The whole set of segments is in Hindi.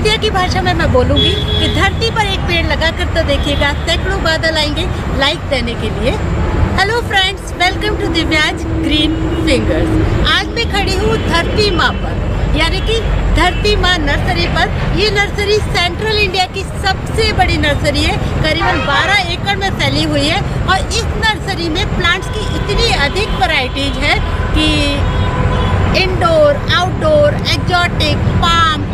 मीडिया की भाषा में मैं बोलूँगी कि धरती पर एक पेड़ लगा कर तो देखिएगा, सैकड़ों बादल आएंगे लाइक देने के लिए। Hello friends, welcome to Divyansh green fingers. आज मैं खड़ी हूँ धरती माँ पर, यानी कि धरती माँ नर्सरी पर। ये नर्सरी सेंट्रल इंडिया की सबसे बड़ी नर्सरी है, करीबन 12 एकड़ में फैली हुई है। और इस नर्सरी में प्लांट्स की इतनी अधिक वैरायटीज है कि indoor, outdoor, exotic, palm,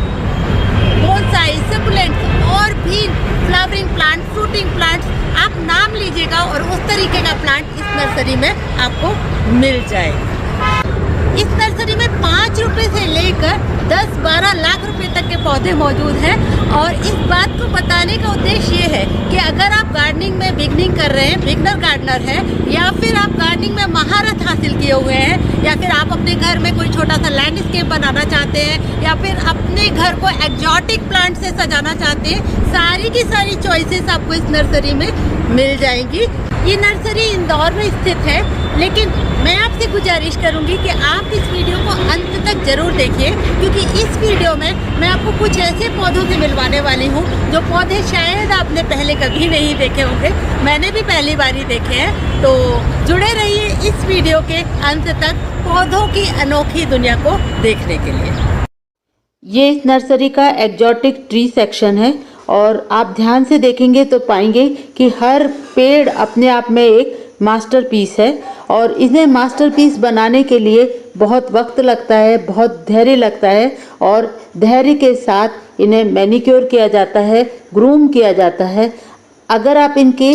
bonsai, succulents और भी फ्लावरिंग प्लांट, फ्रूटिंग प्लांट्स, आप नाम लीजिएगा और उस तरीके का प्लांट इस नर्सरी में आपको मिल जाएगा। इस नर्सरी में 5 रुपए से लेकर 10-12 लाख रुपए तक के पौधे मौजूद हैं। और इस बात को बताने का उद्देश्य ये है कि अगर आप गार्डनिंग में बिगनिंग कर रहे हैं, बिगनर गार्डनर हैं, या फिर आप गार्डनिंग में महारत हासिल किए हुए हैं, या फिर आप अपने घर में कोई छोटा सा लैंडस्केप बनाना चाहते हैं, या फिर अपने घर को एक्जॉटिक प्लांट से सजाना चाहते हैं, सारी की सारी चॉइसेस आपको इस नर्सरी में मिल जाएंगी। ये नर्सरी इंदौर में स्थित है, लेकिन मैं आपसे गुजारिश करूंगी कि आप इस वीडियो को अंत तक जरूर देखिए, क्योंकि इस वीडियो में मैं आपको कुछ ऐसे पौधों से मिलवाने वाली हूँ जो पौधे शायद आपने पहले कभी नहीं देखे होंगे। मैंने भी पहली बार ही देखे हैं। तो जुड़े रहिए इस वीडियो के अंत तक पौधों की अनोखी दुनिया को देखने के लिए। ये इस नर्सरी का एक्जॉटिक ट्री सेक्शन है और आप ध्यान से देखेंगे तो पाएंगे कि हर पेड़ अपने आप में एक मास्टरपीस है। और इन्हें मास्टरपीस बनाने के लिए बहुत वक्त लगता है, बहुत धैर्य लगता है, और धैर्य के साथ इन्हें मैनिक्योर किया जाता है, ग्रूम किया जाता है। अगर आप इनके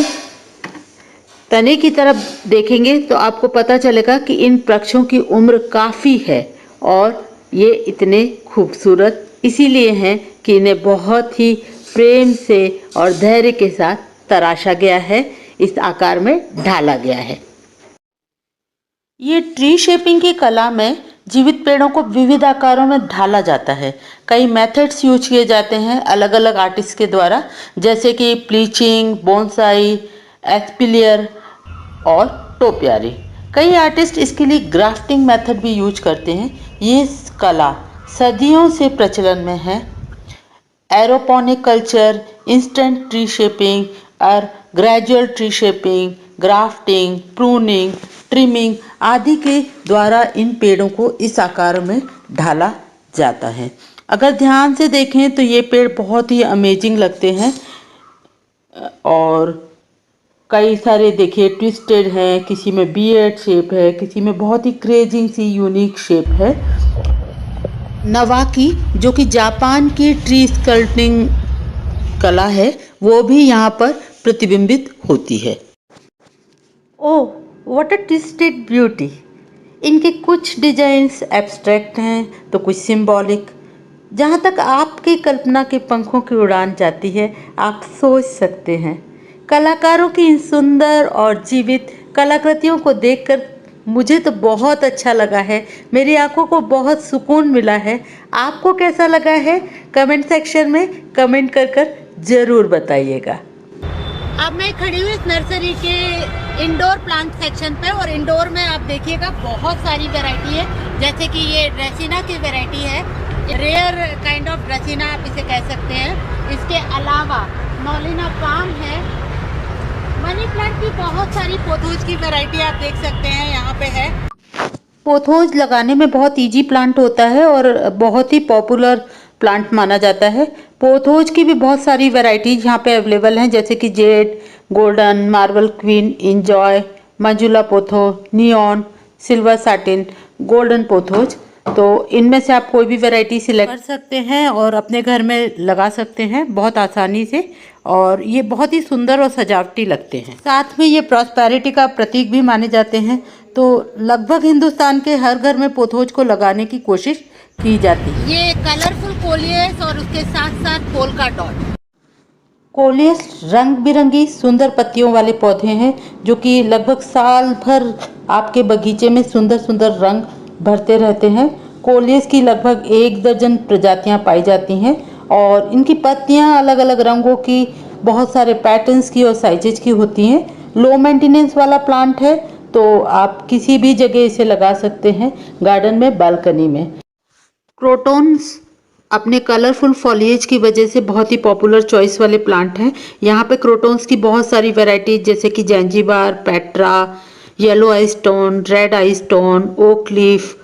तने की तरफ देखेंगे तो आपको पता चलेगा कि इन वृक्षों की उम्र काफ़ी है और ये इतने खूबसूरत इसीलिए हैं कि इन्हें बहुत ही प्रेम से और धैर्य के साथ तराशा गया है, इस आकार में ढाला गया है। ये ट्री शेपिंग की कला में जीवित पेड़ों को विविध आकारों में ढाला जाता है। कई मेथड्स यूज किए जाते हैं अलग अलग आर्टिस्ट के द्वारा, जैसे कि प्लीचिंग, बोनसाई, एस्पिलियर और टोपियारी। कई आर्टिस्ट इसके लिए ग्राफ्टिंग मेथड भी यूज करते हैं। ये कला सदियों से प्रचलन में है। Aeroponic culture, instant tree shaping और gradual tree shaping, grafting, pruning, trimming आदि के द्वारा इन पेड़ों को इस आकार में ढाला जाता है। अगर ध्यान से देखें तो ये पेड़ बहुत ही अमेजिंग लगते हैं और कई सारे देखिए ट्विस्टेड हैं, किसी में बियर्ड शेप है, किसी में बहुत ही क्रेजिंग सी यूनिक शेप है। नवाकी जो कि जापान की ट्री स्कल्पटिंग कला है, वो भी यहाँ पर प्रतिबिंबित होती है। Oh what a twisted beauty. इनके कुछ डिजाइन्स एब्स्ट्रैक्ट हैं तो कुछ सिंबॉलिक। जहाँ तक आपकी कल्पना के पंखों की उड़ान जाती है, आप सोच सकते हैं। कलाकारों की इन सुंदर और जीवित कलाकृतियों को देखकर मुझे तो बहुत अच्छा लगा है, मेरी आंखों को बहुत सुकून मिला है। आपको कैसा लगा है कमेंट सेक्शन में कमेंट कर ज़रूर बताइएगा। अब मैं खड़ी हूँ इस नर्सरी के इंडोर प्लांट सेक्शन पे, और इंडोर में आप देखिएगा बहुत सारी वैरायटी है। जैसे कि ये ड्रेसिना की वैरायटी है, रेयर काइंड ऑफ ड्रेसिना आप इसे कह सकते हैं। इसके अलावा नॉलिना पाम है, मनी प्लांट की बहुत सारी पोथोज की वैरायटी आप देख सकते हैं यहाँ पे है। पोथोज लगाने में बहुत इजी प्लांट होता है और बहुत ही पॉपुलर प्लांट माना जाता है। पोथोज की भी बहुत सारी वैरायटीज यहाँ पे अवेलेबल हैं, जैसे कि jade, golden, marble queen, enjoy, Manjula pothos, neon, silver satin, golden pothos. तो इनमें से आप कोई भी वैरायटी सिलेक्ट कर सकते हैं और अपने घर में लगा सकते हैं बहुत आसानी से, और ये बहुत ही सुंदर और सजावटी लगते हैं। साथ में ये प्रॉस्पेरिटी का प्रतीक भी माने जाते हैं। तो लगभग हिंदुस्तान के हर घर में पोथोज को लगाने की कोशिश की जाती है। ये कलरफुल कोलियस और उसके साथ साथ पोल्का डॉट। कोलियस रंग बिरंगी सुंदर पत्तियों वाले पौधे हैं जो कि लगभग साल भर आपके बगीचे में सुंदर सुंदर रंग भरते रहते हैं। कोलियस की लगभग 1 दर्जन प्रजातियां पाई जाती हैं और इनकी पत्तियां अलग अलग रंगों की, बहुत सारे पैटर्न्स की और साइजेज की होती हैं। लो मेंटेनेंस वाला प्लांट है तो आप किसी भी जगह इसे लगा सकते हैं, गार्डन में, बालकनी में। क्रोटोन्स अपने कलरफुल फॉलिएज की वजह से बहुत ही पॉपुलर चॉइस वाले प्लांट हैं। यहाँ पे क्रोटॉन्स की बहुत सारी वैरायटीज जैसे कि Zanzibar, Petra, yellow eye stone, red eye stone, oak leaf,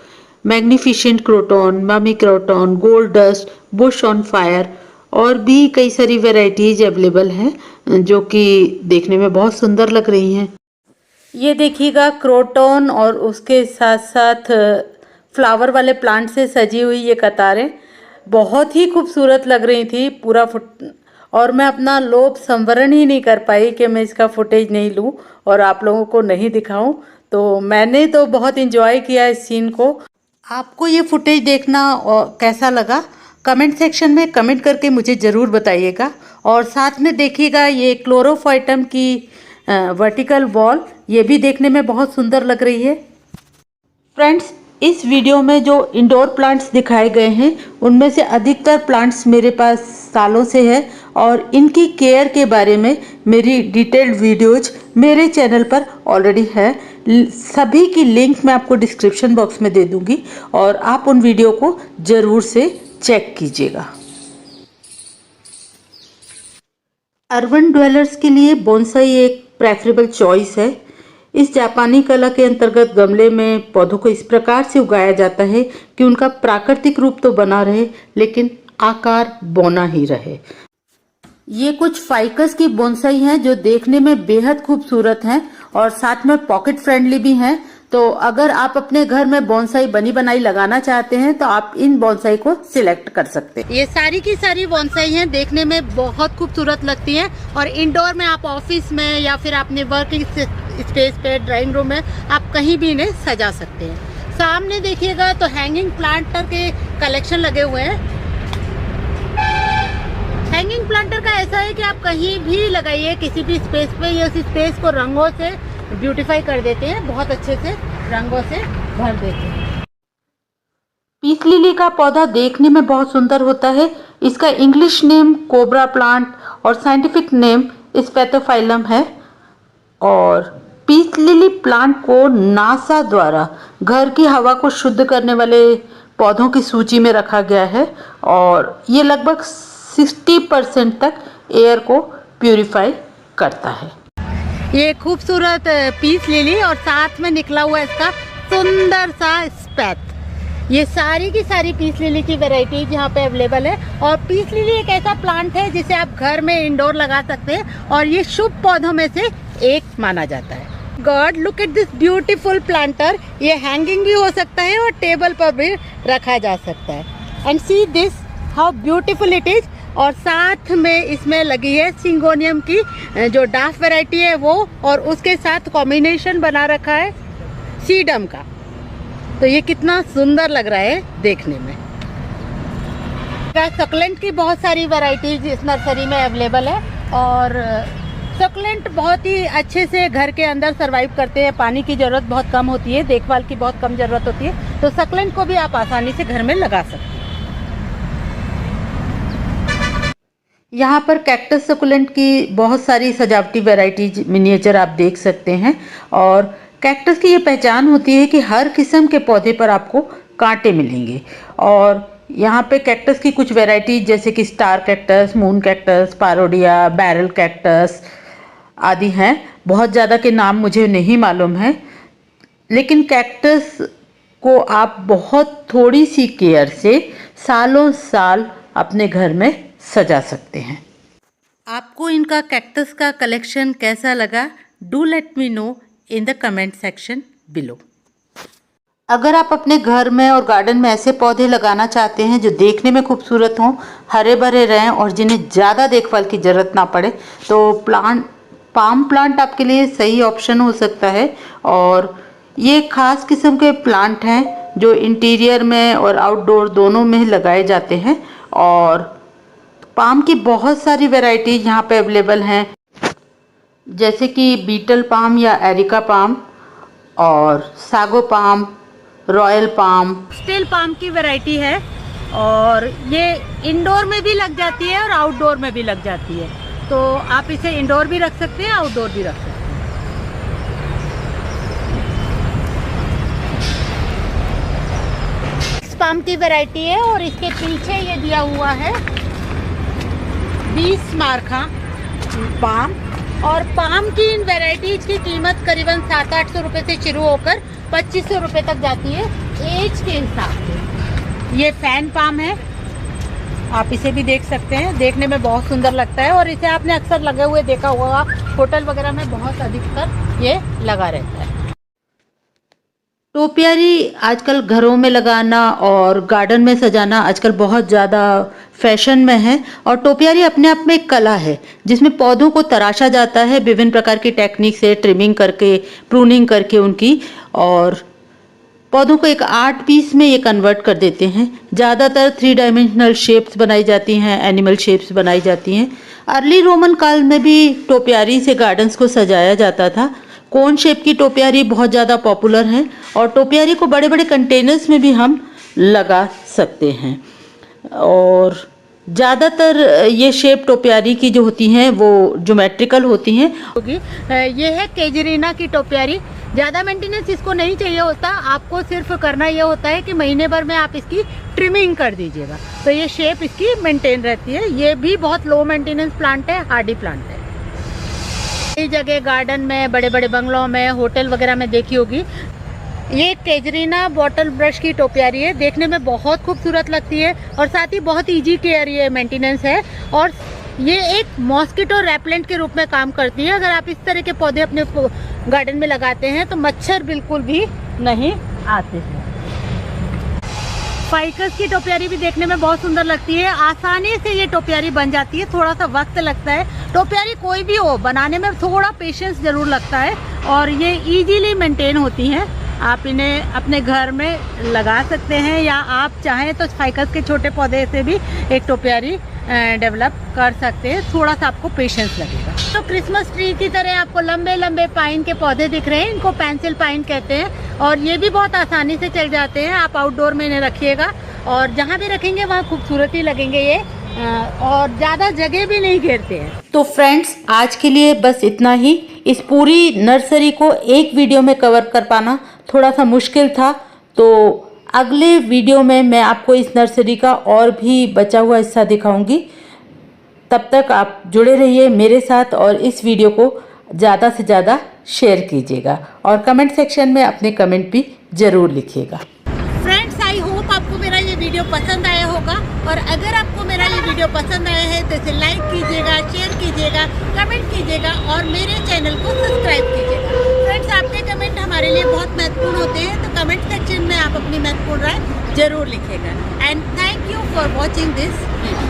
magnificent croton, mummy croton, gold dust, bush on fire और भी कई सारी वैरायटीज अवेलेबल हैं जो कि देखने में बहुत सुंदर लग रही हैं। ये देखिएगा क्रोटॉन और उसके साथ साथ फ्लावर वाले प्लांट से सजी हुई ये कतारें बहुत ही खूबसूरत लग रही थी पूरा और मैं अपना लोभ संवरण ही नहीं कर पाई कि मैं इसका फुटेज नहीं लूं और आप लोगों को नहीं दिखाऊं। तो मैंने तो बहुत इंजॉय किया इस सीन को। आपको ये फुटेज देखना कैसा लगा कमेंट सेक्शन में कमेंट करके मुझे ज़रूर बताइएगा। और साथ में देखिएगा ये क्लोरोफाइटम की वर्टिकल वॉल, ये भी देखने में बहुत सुंदर लग रही है। फ्रेंड्स, इस वीडियो में जो इंडोर प्लांट्स दिखाए गए हैं उनमें से अधिकतर प्लांट्स मेरे पास सालों से है और इनकी केयर के बारे में मेरी डिटेल्ड वीडियोज मेरे चैनल पर ऑलरेडी है। सभी की लिंक मैं आपको डिस्क्रिप्शन बॉक्स में दे दूंगी और आप उन वीडियो को ज़रूर से चेक कीजिएगा। अर्बन ड्वेलर्स के लिए बोनसाई एक प्रेफरेबल चॉइस है। इस जापानी कला के अंतर्गत गमले में पौधों को इस प्रकार से उगाया जाता है कि उनका प्राकृतिक रूप तो बना रहे लेकिन आकार बौना ही रहे। ये कुछ फाइकस की बोनसाई हैं जो देखने में बेहद खूबसूरत हैं और साथ में पॉकेट फ्रेंडली भी हैं। तो अगर आप अपने घर में बोनसाई बनी बनाई लगाना चाहते हैं तो आप इन बोनसाई को सिलेक्ट कर सकते हैं। ये सारी की सारी बोनसाई हैं, देखने में बहुत खूबसूरत लगती हैं और इंडोर में आप ऑफिस में या फिर अपने वर्किंग स्पेस पे ड्राइंग रूम में आप कहीं भी इन्हें सजा सकते हैं। सामने देखिएगा तो हैंगिंग प्लांटर के कलेक्शन लगे हुए हैं। हैंगिंग प्लांटर का ऐसा है कि आप कहीं भी लगाइए किसी भी स्पेस पे, ये उस स्पेस को रंगों से ब्यूटीफाई कर देते हैं, बहुत अच्छे से रंगों से भर देते हैं। पीस लिली का पौधा देखने में बहुत सुंदर होता है। इसका इंग्लिश नेम कोबरा प्लांट और साइंटिफिक नेम स्पेथोफाइलम है और पीस लिली प्लांट को नासा द्वारा घर की हवा को शुद्ध करने वाले पौधों की सूची में रखा गया है और ये लगभग 60% तक एयर को प्यूरिफाई करता है। ये खूबसूरत पीस लिली और साथ में निकला हुआ इसका सुंदर सा स्पैथ। ये सारी की सारी पीस लिली की वैरायटीज यहाँ पे अवेलेबल है और पीस लिली एक ऐसा प्लांट है जिसे आप घर में इंडोर लगा सकते हैं और ये शुभ पौधों में से एक माना जाता है। God, look at this beautiful planter. ये हैंगिंग भी हो सकता है और टेबल पर भी रखा जा सकता है। And see this how beautiful it is. और साथ में इसमें लगी है सिंगोनियम की जो डाफ वैरायटी है वो, और उसके साथ कॉम्बिनेशन बना रखा है सीडम का। तो ये कितना सुंदर लग रहा है देखने में। सक्लेंट की बहुत सारी वैरायटीज इस नर्सरी में अवेलेबल है और सक्लेंट बहुत ही अच्छे से घर के अंदर सरवाइव करते हैं। पानी की ज़रूरत बहुत कम होती है, देखभाल की बहुत कम ज़रूरत होती है, तो सक्लेंट को भी आप आसानी से घर में लगा सकते हैं। यहाँ पर कैक्टस सकुलेंट की बहुत सारी सजावटी वैरायटीज मिनिएचर आप देख सकते हैं और कैक्टस की ये पहचान होती है कि हर किस्म के पौधे पर आपको कांटे मिलेंगे। और यहाँ पे कैक्टस की कुछ वैरायटीज जैसे कि star cactus, moon cactus, parodia, barrel cactus आदि हैं। बहुत ज़्यादा के नाम मुझे नहीं मालूम है, लेकिन कैक्टस को आप बहुत थोड़ी सी केयर से सालों साल अपने घर में सजा सकते हैं। आपको इनका कैक्टस का कलेक्शन कैसा लगा? Do let me know in the comment section below. अगर आप अपने घर में और गार्डन में ऐसे पौधे लगाना चाहते हैं जो देखने में खूबसूरत हों, हरे भरे रहें और जिन्हें ज़्यादा देखभाल की ज़रूरत ना पड़े, तो पाम प्लांट आपके लिए सही ऑप्शन हो सकता है। और ये खास किस्म के प्लांट हैं जो इंटीरियर में और आउटडोर दोनों में लगाए जाते हैं और पाम की बहुत सारी वैरायटीज यहाँ पे अवेलेबल हैं जैसे कि बीटल पाम या एरिका पाम और sago palm, royal palm, steel palm की वैरायटी है और ये इंडोर में भी लग जाती है और आउटडोर में भी लग जाती है। तो आप इसे इंडोर भी रख सकते हैं, आउटडोर भी रख सकते हैं। पाम की वैरायटी है और इसके पीछे ये दिया हुआ है 20 मार्का पाम। और पाम की इन वैरायटीज की कीमत करीबन 700-800 रुपये से शुरू होकर 2500 रुपये तक जाती है एज के हिसाब से। ये फैन पाम है, आप इसे भी देख सकते हैं, देखने में बहुत सुंदर लगता है और इसे आपने अक्सर लगे हुए देखा होगा, होटल वगैरह में बहुत अधिकतर ये लगा रहता है। टोपियारी आजकल घरों में लगाना और गार्डन में सजाना आजकल बहुत ज़्यादा फैशन में है। और टोपियारी अपने आप में एक कला है जिसमें पौधों को तराशा जाता है विभिन्न प्रकार की टेक्निक से, ट्रिमिंग करके, प्रूनिंग करके उनकी, और पौधों को एक आर्ट पीस में ये कन्वर्ट कर देते हैं। ज़्यादातर 3 डायमेंशनल शेप्स बनाई जाती हैं, एनिमल शेप्स बनाई जाती हैं। अर्ली रोमन काल में भी टोपियारी से गार्डन्स को सजाया जाता था। कोन शेप की टोपियारी बहुत ज़्यादा पॉपुलर हैं और टोपियारी को बड़े बड़े कंटेनर्स में भी हम लगा सकते हैं। और ज़्यादातर ये शेप टोपियारी की जो होती हैं वो ज्योमेट्रिकल होती हैं। ये है केजरीना की टोपियारी। ज़्यादा मेंटेनेंस इसको नहीं चाहिए होता, आपको सिर्फ करना ये होता है कि महीने भर में आप इसकी ट्रिमिंग कर दीजिएगा तो ये शेप इसकी मेंटेन रहती है। ये भी बहुत लो मेंटेनेंस प्लांट है, हार्डी प्लांट है। कई जगह गार्डन में, बड़े बड़े बंगलों में, होटल वगैरह में देखी होगी। ये केजरीना बॉटल ब्रश की टोपियारी है, देखने में बहुत खूबसूरत लगती है और साथ ही बहुत इजी केयर ये मेंटेनेंस है। और ये एक मॉस्किटो रेपेलेंट के रूप में काम करती है। अगर आप इस तरह के पौधे अपने गार्डन में लगाते हैं तो मच्छर बिल्कुल भी नहीं आते हैं। फाइकस की टोपियारी भी देखने में बहुत सुंदर लगती है। आसानी से ये टोपियारी बन जाती है, थोड़ा सा वक्त लगता है। टोपियारी कोई भी हो, बनाने में थोड़ा पेशेंस जरूर लगता है और ये इजीली मेंटेन होती हैं। आप इन्हें अपने घर में लगा सकते हैं या आप चाहें तो फाइकस के छोटे पौधे से भी एक टोपियारी डेवलप कर सकते हैं। थोड़ा सा आपको पेशेंस लगेगा। तो क्रिसमस ट्री की तरह आपको लंबे लंबे पाइन के पौधे दिख रहे हैं, इनको पेंसिल पाइन कहते हैं और ये भी बहुत आसानी से चल जाते हैं। आप आउटडोर में इन्हें रखिएगा और जहाँ भी रखेंगे वहाँ खूबसूरत ही लगेंगे ये, और ज़्यादा जगह भी नहीं घेरते हैं। तो फ्रेंड्स, आज के लिए बस इतना ही। इस पूरी नर्सरी को एक वीडियो में कवर कर पाना थोड़ा सा मुश्किल था, तो अगले वीडियो में मैं आपको इस नर्सरी का और भी बचा हुआ हिस्सा दिखाऊंगी। तब तक आप जुड़े रहिए मेरे साथ और इस वीडियो को ज़्यादा से ज़्यादा शेयर कीजिएगा और कमेंट सेक्शन में अपने कमेंट भी ज़रूर लिखिएगा। फ्रेंड्स, आई होप आपको मेरा ये वीडियो पसंद आया होगा और अगर आपको मेरा ये वीडियो पसंद आया है तो इसे लाइक कीजिएगा, शेयर कीजिएगा, कमेंट कीजिएगा और मेरे चैनल को सब्सक्राइब कीजिएगा। फ्रेंड्स, आपके कमेंट हमारे लिए बहुत महत्वपूर्ण होते हैं, तो कमेंट सेक्शन में आप अपनी महत्वपूर्ण राय जरूर लिखिएगा। And thank you for watching this video.